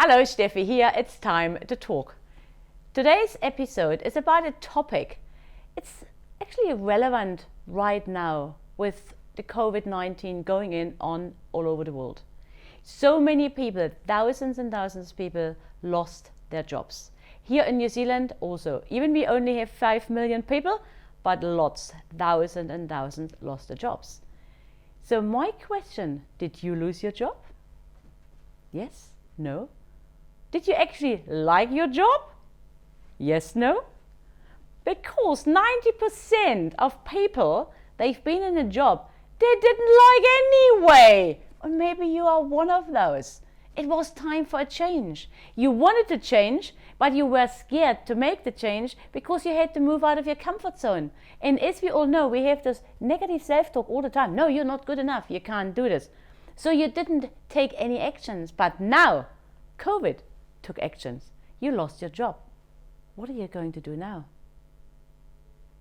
Hello, Steffi here. It's time to talk. Today's episode is about a topic. It's actually relevant right now with the COVID-19 going on all over the world. So many people, thousands and thousands of people lost their jobs. Here in New Zealand also, even we only have 5 million people, but lots, thousands and thousands lost their jobs. So my question, did you lose your job? Yes? No? Did you actually like your job? Yes, no? Because 90% of people, they've been in a job they didn't like anyway. Or maybe you are one of those. It was time for a change. You wanted to change, but you were scared to make the change because you had to move out of your comfort zone. And as we all know, we have this negative self-talk all the time. No, you're not good enough. You can't do this. So you didn't take any actions. But now, COVID took actions. You lost your job. What are you going to do now?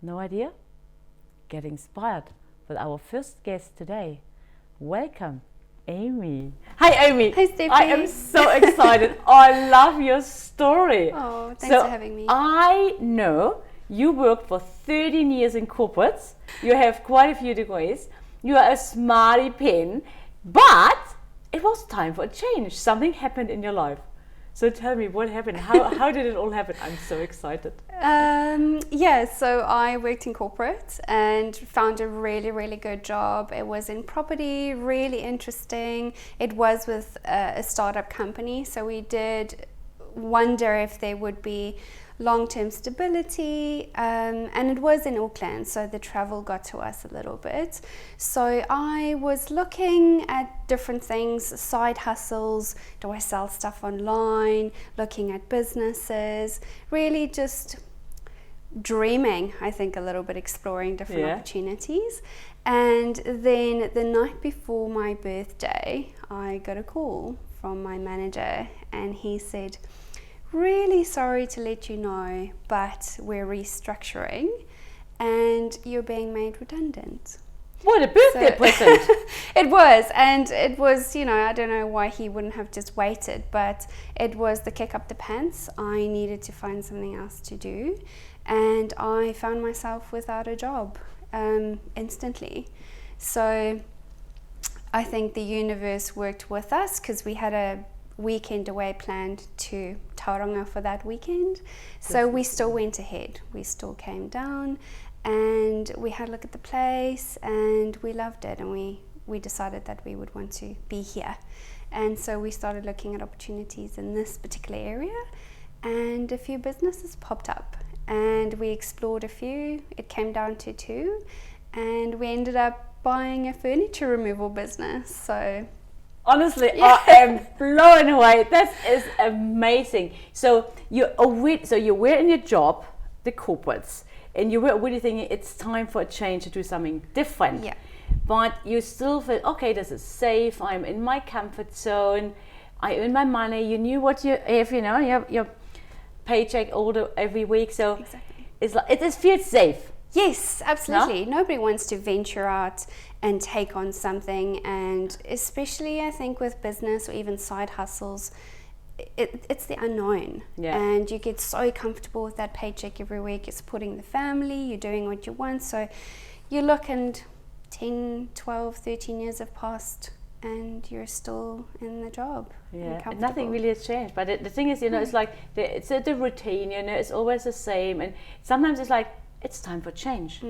No idea? Get inspired with our first guest today. Welcome, Aimee. Hi, Aimee. Hi, Steffi. I am so excited. I love your story. Oh, thanks for having me. I know you worked for 13 years in corporates. You have quite a few degrees. You are a smarty pen, but it was time for a change. Something happened in your life. So tell me what happened. How did it all happen? I'm so excited. So I worked in corporate and found a really, really good job. It was in property, really interesting. It was with a startup company, so we did wonder if there would be long-term stability, and it was in Auckland, so the travel got to us a little bit. So I was looking at different things, side hustles, do I sell stuff online, looking at businesses, really just dreaming, I think, a little bit, exploring different opportunities. And then the night before my birthday, I got a call from my manager, and he said, "Really sorry to let you know, but we're restructuring and you're being made redundant." What a birthday present! It was, and it was, I don't know why he wouldn't have just waited, but it was the kick up the pants. I needed to find something else to do, and I found myself without a job instantly. So I think the universe worked with us because we had a weekend away planned to Tauranga for that weekend. So we still went ahead. We still came down and we had a look at the place and we loved it, and we decided that we would want to be here. And so we started looking at opportunities in this particular area, and a few businesses popped up and we explored a few. It came down to 2, and we ended up buying a furniture removal business. So honestly, I am blown away. That is amazing. So you were in your job, the corporates, and you were already thinking it's time for a change to do something different. Yeah. But you still felt, okay, this is safe. I'm in my comfort zone. I earn my money. You knew what you have. You have your paycheck every week. So exactly. It's like it just feels safe. Yes, absolutely. No? Nobody wants to venture out and take on something, and especially I think with business or even side hustles, it's the unknown. Yeah. And you get so comfortable with that paycheck every week. You're supporting the family, you're doing what you want. So you look and 10, 12, 13 years have passed and you're still in the job. Yeah, nothing really has changed. But the thing is, it's like it's the routine, it's always the same. And sometimes it's like, it's time for change.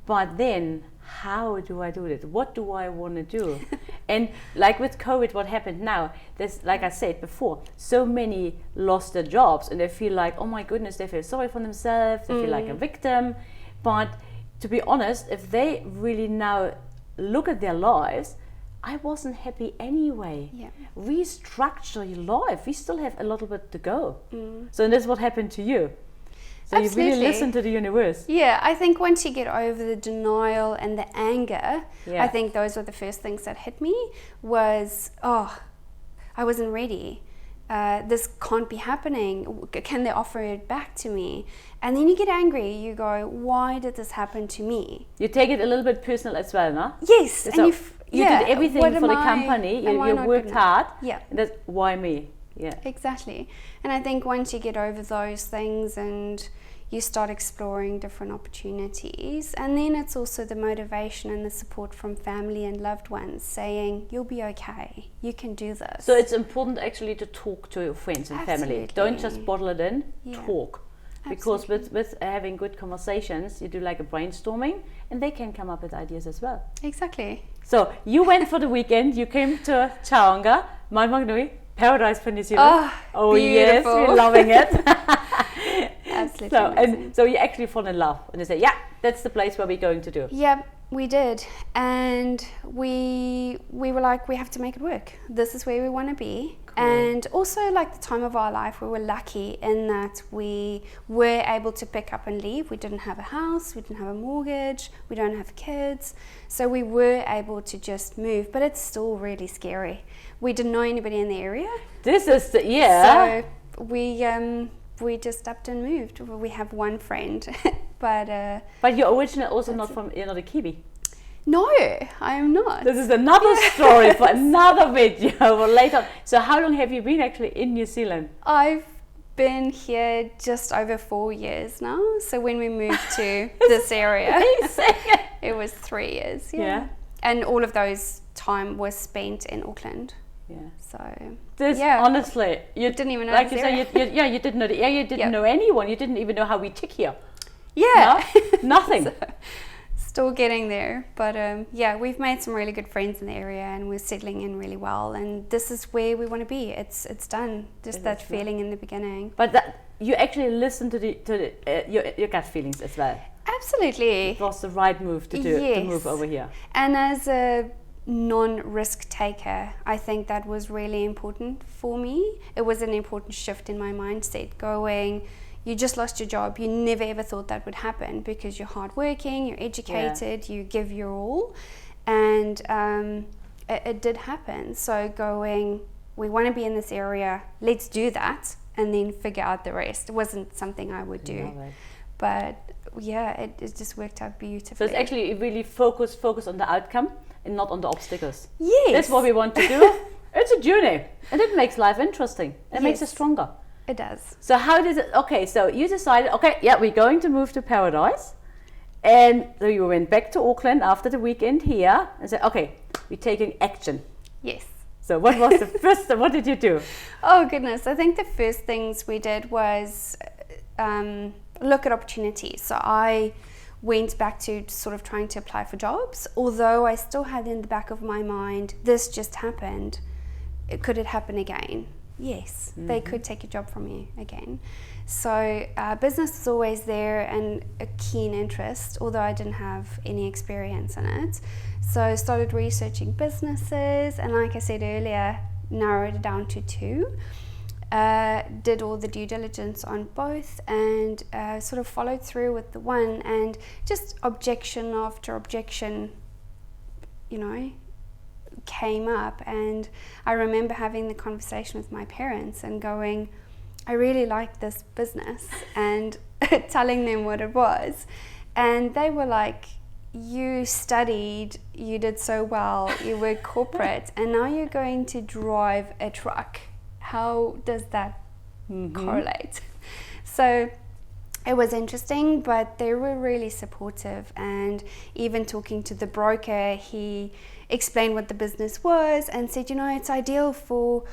But then, how do I do it? What do I want to do? And like with COVID, what happened now, there's, like I said before, so many lost their jobs and they feel like, oh my goodness, they feel sorry for themselves, they feel like a victim. But to be honest, if they really now look at their lives, I wasn't happy anyway. Yeah. Restructure your life. We still have a little bit to go. So that's what happened to you. So absolutely. You really listen to the universe. Yeah, I think once you get over the denial and the anger, Yeah. I think those were the first things that hit me was, I wasn't ready. This can't be happening. Can they offer it back to me? And then you get angry. You go, why did this happen to me? You take it a little bit personal as well, no? Yes. So and you did everything for the company. You worked hard. Yeah. And that's why me? Yeah. Exactly. And I think once you get over those things and you start exploring different opportunities, and then it's also the motivation and the support from family and loved ones saying, you'll be okay, you can do this. So it's important actually to talk to your friends and family. Absolutely. Don't just bottle it in, talk. Because Absolutely. with having good conversations, you do like a brainstorming, and they can come up with ideas as well. Exactly. So you went for the weekend, you came to Tauranga, Mount Maunganui, Paradise for New Zealand. Oh yes, beautiful. we're loving it. Absolutely. So, amazing. and so you actually fall in love, and you say, yeah, that's the place where we're going to do. Yep, we did. And we were like, we have to make it work. This is where we want to be. Cool. And also, like, the time of our life, we were lucky in that we were able to pick up and leave. We didn't have a house, we didn't have a mortgage, we don't have kids. So we were able to just move, but it's still really scary. We didn't know anybody in the area. This is the, So we just upped and moved. We have one friend, but you're originally also you're not a Kiwi. no, I am not. This is another story for another video for later. So how long have you been actually in New Zealand? I've been here just over 4 years now. So when we moved to this area, it was 3 years. Yeah. And all of those time was spent in Auckland. Yeah. So This yeah. honestly, you Didn't even know like this you say, area. you didn't know the area, you didn't Yep. know anyone, you didn't even know how we tick here. Yeah. No? Nothing. So, still getting there, but yeah, we've made some really good friends in the area, and we're settling in really well. And this is where we want to be. It's done. Just that feeling in the beginning. But that you actually listen to your gut feelings as well. Absolutely. It was the right move to do to Yes. move over here. And as a non-risk taker, I think that was really important for me. It was an important shift in my mindset, going, you just lost your job, you never ever thought that would happen, because you're hardworking, you're educated, you give your all, and it did happen. So going, we want to be in this area, let's do that, and then figure out the rest. It wasn't something I would do, but yeah, it just worked out beautifully. So it's actually really focus on the outcome and not on the obstacles. Yes. That's what we want to do. It's a journey, and it makes life interesting. It makes us stronger. It does. So how does it, okay, so you decided, okay, yeah, we're going to move to Paradise. And so you went back to Auckland after the weekend here and said, okay, we're taking action. Yes. So what was the first, what did you do? Oh goodness, I think the first things we did was look at opportunities. So I went back to sort of trying to apply for jobs, although I still had in the back of my mind, this just happened. Could it happen again? Yes, they could take a job from you again. So business is always there, and a keen interest, although I didn't have any experience in it. So I started researching businesses, and like I said earlier, narrowed it down to 2. Did all the due diligence on both, and sort of followed through with the one, and just objection after objection, you know, came up. And I remember having the conversation with my parents and going, I really like this business, and telling them what it was. And they were like, you studied, you did so well, you were corporate, and now you're going to drive a truck. How does that correlate? So it was interesting, but they were really supportive. And even talking to the broker, he explained what the business was and said, you know, it's ideal for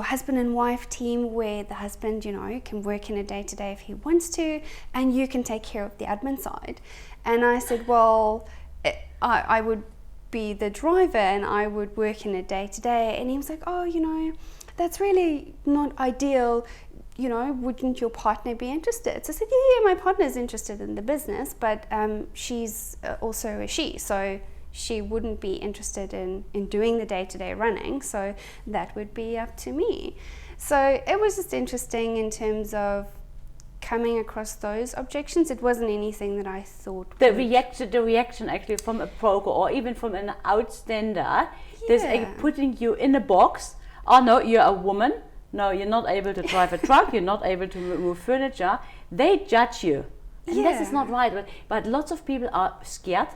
husband and wife team, where the husband, you know, can work in a day-to-day if he wants to, and you can take care of the admin side. And I said, well, I would be the driver and I would work in a day-to-day. And he was like, oh, you know, that's really not ideal. You know, wouldn't your partner be interested? So I said, yeah, my partner's interested in the business, but she's also a she, so she wouldn't be interested in doing the day-to-day running, so that would be up to me. So it was just interesting in terms of coming across those objections. It wasn't anything that I thought the reaction actually from a broker or even from an outstander, there's putting you in a box. Oh no, you're a woman. No, you're not able to drive a truck. You're not able to move furniture. They judge you, and this is not right. But lots of people are scared.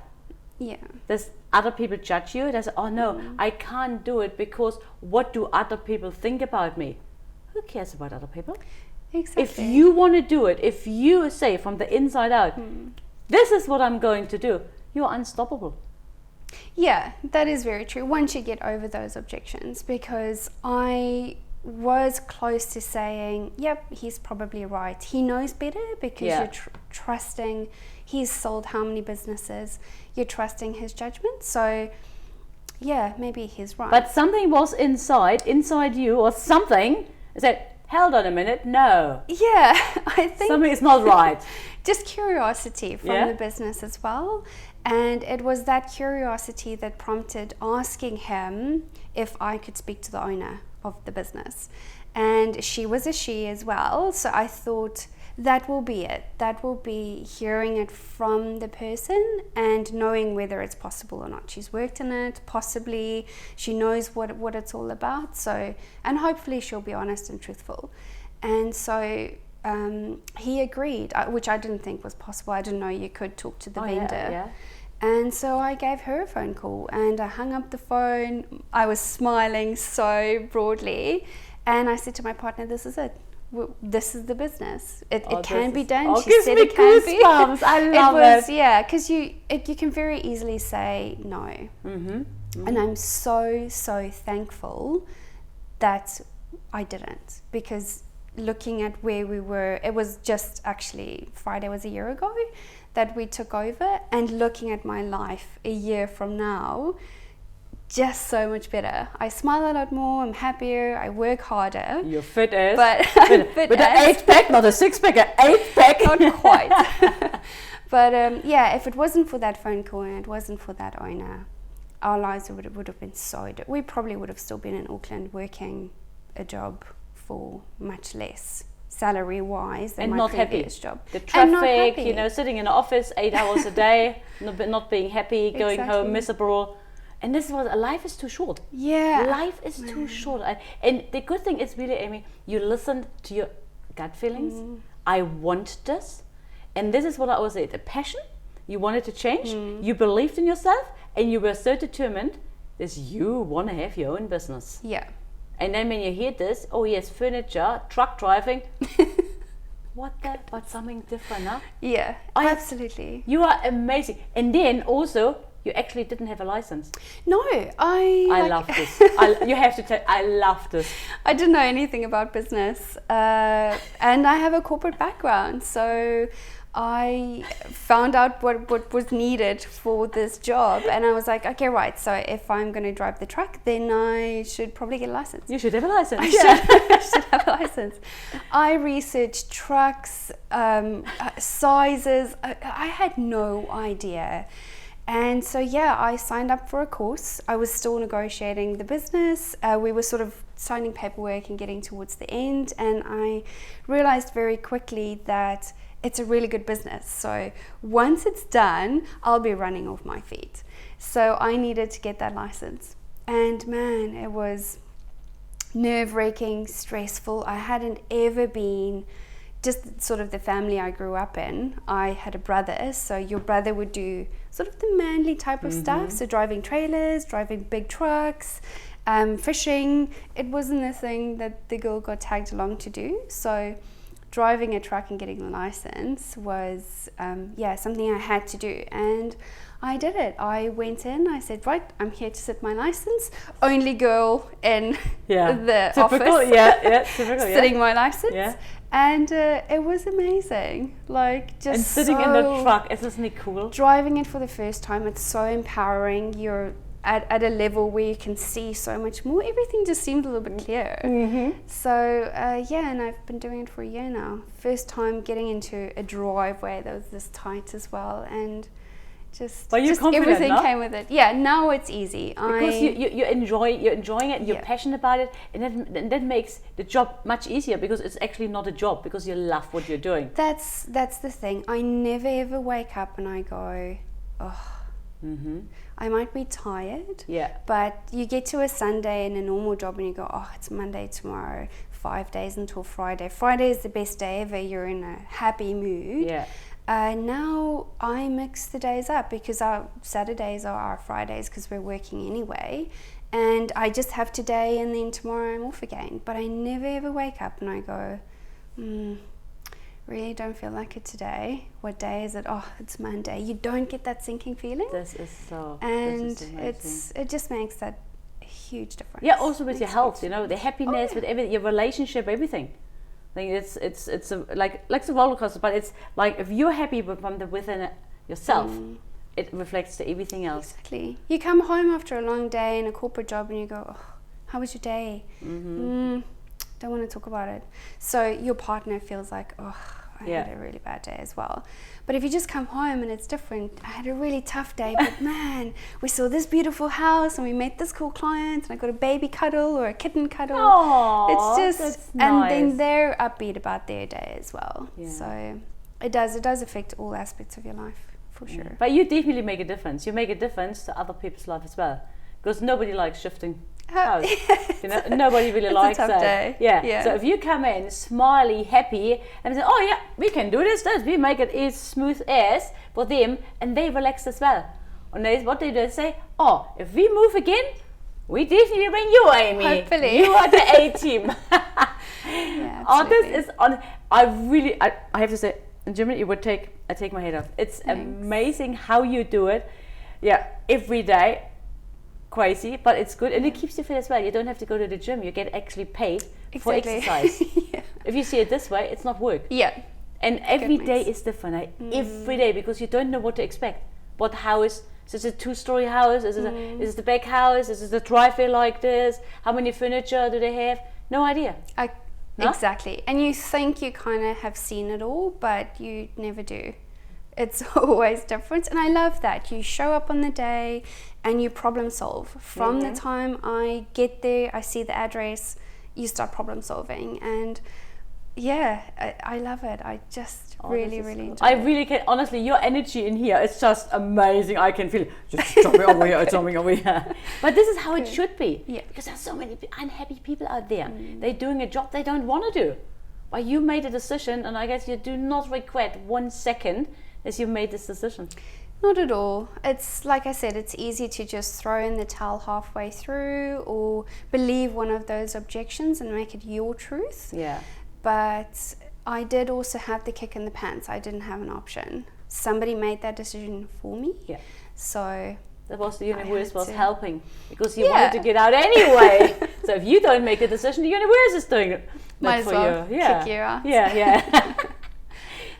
Yeah. There's other people judge you. They say, oh no, I can't do it because what do other people think about me? cares about other people? Exactly. If you want to do it, if you say from the inside out, this is what I'm going to do, you're unstoppable. Yeah, that is very true. Once you get over those objections, because I was close to saying, yep, he's probably right. He knows better, because you're trusting. He's sold how many businesses? You're trusting his judgment. So, yeah, maybe he's right. But something was inside you, or something said, hold on a minute, no. Yeah, I think something is not right. Just curiosity from the business as well. And it was that curiosity that prompted asking him if I could speak to the owner of the business. And she was a she as well. So I thought that will be it. That will be hearing it from the person and knowing whether it's possible or not. She's worked in it, possibly. She knows what it's all about. So, and hopefully she'll be honest and truthful. And so he agreed, which I didn't think was possible. I didn't know you could talk to the vendor. Yeah. And so I gave her a phone call and I hung up the phone. I was smiling so broadly. And I said to my partner, this is it. This is the business. It can be done. She said it can be. I love it. Yeah, because you can very easily say no. And I'm so thankful that I didn't, because looking at where we were, it was just actually Friday was a year ago that we took over, and looking at my life a year from now, just so much better. I smile a lot more, I'm happier, I work harder. You're fit as. But I'm fit with as. an 8-pack, not a 6-pack, an 8-pack. Not quite. But yeah, if it wasn't for that phone call and it wasn't for that owner, our lives would have been so different. We probably would have still been in Auckland working a job for much less salary-wise than and my previous happy. job. The traffic, sitting in an office 8 hours a day, not being happy, going home miserable. And this was, life is too short. Yeah. Life is too short. And the good thing is really, Aimee, you listened to your gut feelings. I want this. And this is what I always say, the passion. You wanted to change. You believed in yourself. And you were so determined that you want to have your own business. Yeah. And then when you hear this, oh yes, furniture, truck driving. But something different, huh? Yeah, absolutely. You are amazing. And then also, you actually didn't have a license. No, I love this. You have to tell, I love this. I didn't know anything about business. And I have a corporate background. So I found out what was needed for this job, and I was like, okay, right, so if I'm going to drive the truck, then I should probably get a license. You should have a license. I should have a license. I researched trucks, sizes. I had no idea. And so, yeah, I signed up for a course. I was still negotiating the business. We were sort of signing paperwork and getting towards the end, and I realized very quickly that it's a really good business. So once it's done, I'll be running off my feet. So I needed to get that license. And man, it was nerve-wracking, stressful. I hadn't ever been, just sort of the family I grew up in. I had a brother, so your brother would do sort of the manly type of stuff. So driving trailers, driving big trucks, fishing. It wasn't a thing that the girl got tagged along to do. So driving a truck and getting the license was, something I had to do. And I did it. I went in, I said, right, I'm here to sit my license. Only girl in the office. Sitting my license. Yeah. And it was amazing. Like, just and sitting in the truck, isn't it cool? Driving it for the first time, it's so empowering. You're at a level where you can see so much more. Everything just seemed a little bit clearer. So and I've been doing it for a year now. First time getting into a driveway that was this tight as well, and just everything came with it. Yeah, now it's easy because you're enjoying it. You're passionate about it, and that makes the job much easier, because it's actually not a job, because you love what you're doing. That's the thing. I never ever wake up and I go, oh. I might be tired, but you get to a Sunday in a normal job and you go, oh, it's Monday tomorrow, 5 days until Friday. Friday is the best day ever. You're in a happy mood. Now I mix the days up because our Saturdays are our Fridays because we're working anyway. And I just have today and then tomorrow I'm off again. But I never ever wake up and I go, really don't feel like it today. What day is it? Oh, it's Monday. You don't get that sinking feeling. This is so. And this is it just makes that huge difference. Yeah, also with your health, you know, the happiness with your relationship, everything. I think it's like a roller coaster, but it's like if you're happy within yourself, it reflects to everything else. Exactly. You come home after a long day in a corporate job and you go, oh, how was your day? Don't want to talk about it. So your partner feels like, oh, I had a really bad day as well. But if you just come home and it's different, I had a really tough day, but man, we saw this beautiful house and we met this cool client and I got a baby cuddle or a kitten cuddle. Aww, it's just, that's and nice. then they're upbeat about their day as well. Yeah. So it does affect all aspects of your life, for sure. But you definitely make a difference. You make a difference to other people's life as well. Because nobody likes shifting house. You know, nobody really likes a tough that. day. Yeah. So if you come in smiley, happy, and say, "Oh yeah, we can do this. We make it as smooth as for them," and they relax as well. And what they say, "Oh, if we move again, we definitely bring you, Aimee. Hopefully, you are the A team." Yeah, this is on. I have to say, in Germany, I take my head off. It's amazing how you do it. Yeah, every day. Crazy, but it's good and it keeps you fit as well. You don't have to go to the gym. You get actually paid for exercise. If you see it this way, it's not work. Yeah. And every day is different. Every day, because you don't know what to expect. What house? Is it a 2-story house? Is it the back house? Is it the driveway like this? How many furniture do they have? No idea. No? Exactly. And you think you kind of have seen it all, but you never do. It's always different, and I love that. You show up on the day and you problem solve. From the time I get there, I see the address, you start problem solving, and I love it. I just really enjoy it. I really can, honestly, your energy in here is just amazing. I can feel it. Just jumping over here, jumping over here. But this is how it should be. Yeah. Because there's so many unhappy people out there. They're doing a job they don't want to do. But you made a decision, and I guess you do not regret 1 second as you made this decision. Not at all. It's like I said, it's easy to just throw in the towel halfway through or believe one of those objections and make it your truth. Yeah. But I did also have the kick in the pants. I didn't have an option. Somebody made that decision for me. Yeah. So that was the universe was helping because you wanted to get out anyway. So if you don't make the decision, the universe is doing it. Might as well kick you out. Yeah.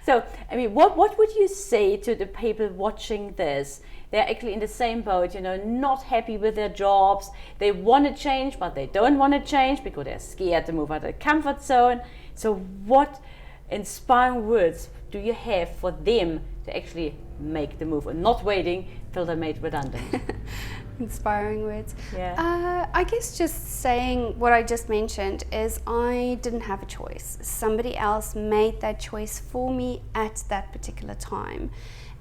So, I mean, what would you say to the people watching this? They're actually in the same boat, you know, not happy with their jobs. They want to change, but they don't want to change because they're scared to move out of their comfort zone. So what inspiring words do you have for them to actually make the move and not waiting till they're made redundant? Inspiring words. Yeah. I guess just saying what I just mentioned is I didn't have a choice. Somebody else made that choice for me at that particular time.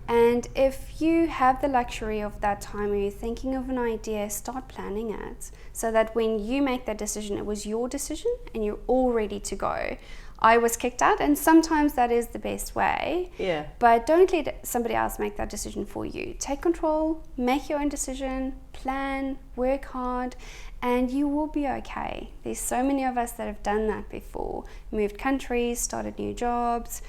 And if you have the luxury of that time or you're thinking of an idea, start planning it so that when you make that decision, it was your decision and you're all ready to go. I was kicked out, and sometimes that is the best way. Yeah. But don't let somebody else make that decision for you. Take control, make your own decision, plan, work hard, and you will be okay. There's so many of us that have done that before. Moved countries, started new jobs,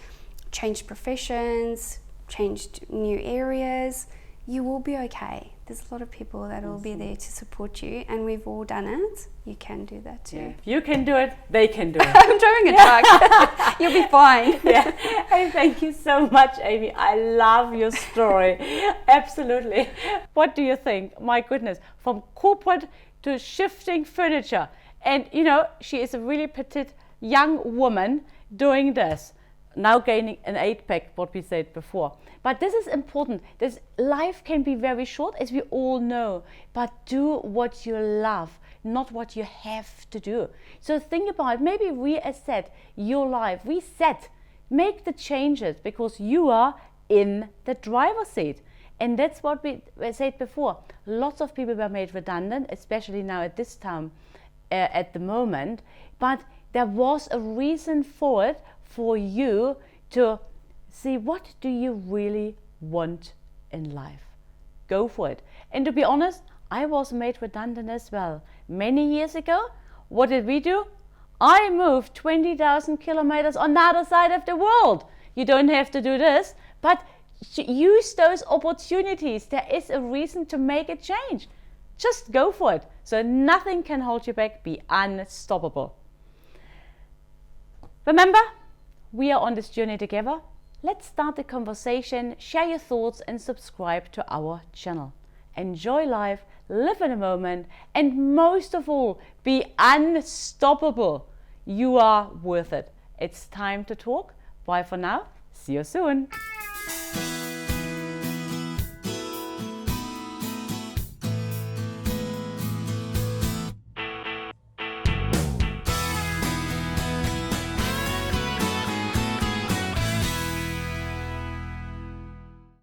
changed professions, changed new areas. You will be okay. There's a lot of people that will be there to support you, and we've all done it. You can do that too. Yeah. If you can do it, they can do it. I'm driving a truck. You'll be fine. Yeah. Hey, thank you so much, Aimee. I love your story. Absolutely. What do you think? My goodness, from corporate to shifting furniture. And, you know, she is a really petite young woman doing this. Now gaining an 8-pack, what we said before. But this is important. This life can be very short, as we all know. But do what you love, not what you have to do. So think about, maybe reset your life. Reset. Make the changes because you are in the driver's seat. And that's what we said before. Lots of people were made redundant, especially now at this time, at the moment. But there was a reason for it, for you to See, what do you really want in life? Go for it. And to be honest, I was made redundant as well. Many years ago, what did we do? I moved 20,000 kilometers on the other side of the world. You don't have to do this, but use those opportunities. There is a reason to make a change. Just go for it. So nothing can hold you back. Be unstoppable. Remember, we are on this journey together. Let's start the conversation, share your thoughts and subscribe to our channel. Enjoy life, live in a moment, and most of all, be unstoppable. You are worth it. It's time to talk. Bye for now. See you soon.